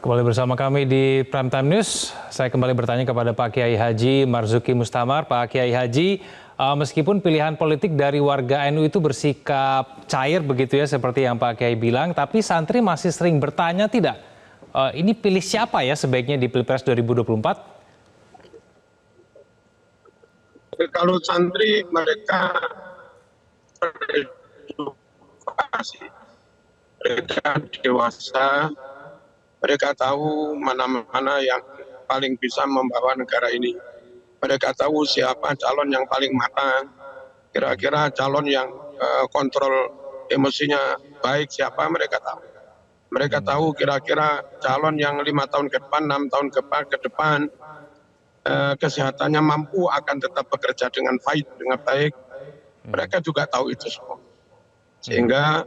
Kembali bersama kami di Prime Time News. Saya kembali bertanya kepada Pak Kiai Haji Marzuki Mustamar. Pak Kiai Haji, meskipun pilihan politik dari warga NU itu bersikap cair begitu ya seperti yang Pak Kiai bilang, tapi santri masih sering bertanya tidak, ini pilih siapa ya sebaiknya di Pilpres 2024? Kalau santri mereka beredukasi, mereka dewasa, mereka tahu mana-mana yang paling bisa membawa negara ini. Mereka tahu siapa calon yang paling matang, kira-kira calon yang kontrol emosinya baik siapa mereka tahu. Mereka tahu kira-kira calon yang 5 tahun ke depan, 6 tahun ke depan, kesehatannya mampu akan tetap bekerja dengan baik. Mereka juga tahu itu semua. Sehingga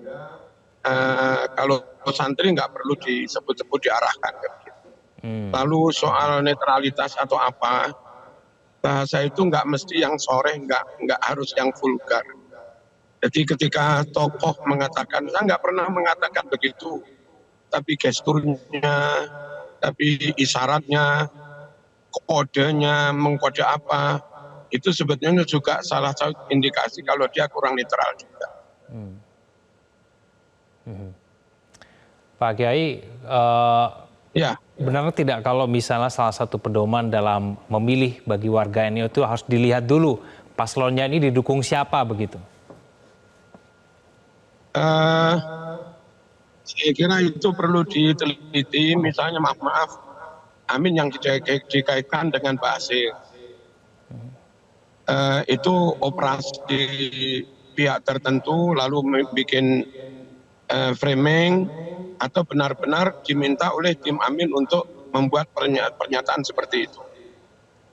kalau santri nggak perlu disebut-sebut diarahkan. Lalu soal netralitas atau apa, bahasa itu nggak mesti yang sore, nggak harus yang vulgar. Jadi ketika tokoh mengatakan, saya nggak pernah mengatakan begitu, tapi gesturnya, tapi isyaratnya, kodenya, mengkode apa, itu sebetulnya juga salah satu indikasi kalau dia kurang netral juga. Pak Kiai, Ya. benar tidak kalau misalnya salah satu pedoman dalam memilih bagi warga NU itu harus dilihat dulu paslonnya ini didukung siapa begitu? Saya kira itu perlu diteliti, misalnya maaf, Amin yang dikaitkan dengan Basir. Itu operasi pihak tertentu lalu bikin framing atau benar-benar diminta oleh tim Amin untuk membuat pernyataan seperti itu.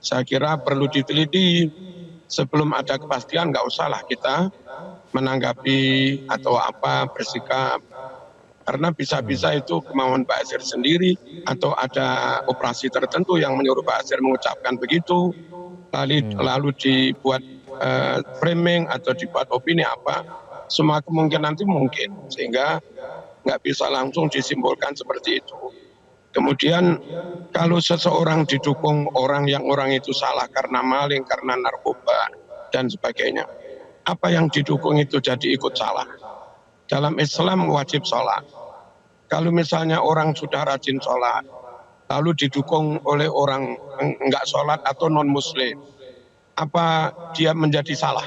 Saya kira perlu diteliti sebelum ada kepastian, nggak usahlah kita menanggapi atau apa bersikap. Karena bisa-bisa itu kemauan Pak Basir sendiri atau ada operasi tertentu yang menyuruh Pak Basir mengucapkan begitu, lalu dibuat framing atau dibuat opini apa, semua kemungkinan itu mungkin, sehingga nggak bisa langsung disimpulkan seperti itu. Kemudian kalau seseorang didukung orang itu salah karena maling, karena narkoba, dan sebagainya, apa yang didukung itu jadi ikut salah. Dalam Islam wajib sholat. Kalau misalnya orang sudah rajin sholat, lalu didukung oleh orang enggak sholat atau non-muslim, apa dia menjadi salah?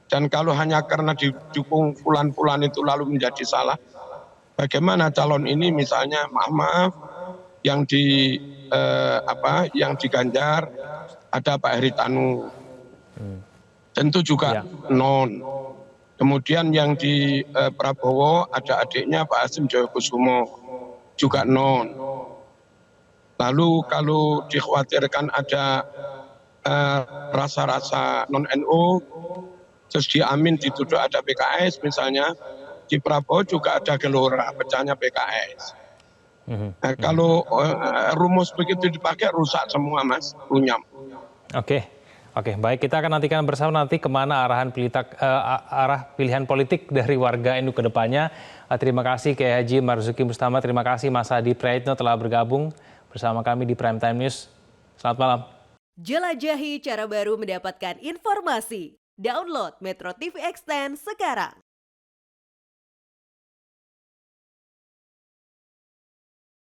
Dan kalau hanya karena didukung fulan-fulan itu lalu menjadi salah, bagaimana calon ini misalnya maaf yang yang diganjar ada Pak Haritanu, tentu juga non. Kemudian yang di Prabowo ada adiknya Pak Hasyim Joyokusumo, juga non. Lalu kalau dikhawatirkan ada rasa-rasa non-NU, terus di Amin dituduh ada PKS misalnya, di Prabowo juga ada Gelora, pecahnya PKS. Nah, kalau rumus begitu dipakai rusak semua Mas, runyam. Oke, baik, kita akan nantikan bersama nanti kemana arah pilihan politik dari warga NU ke depannya. Terima kasih Kiai Haji Marzuki Mustamar, terima kasih Mas Adi Praetno telah bergabung bersama kami di Prime Time News. Selamat malam. Jelajahi cara baru mendapatkan informasi. Download Metro TV Extend sekarang.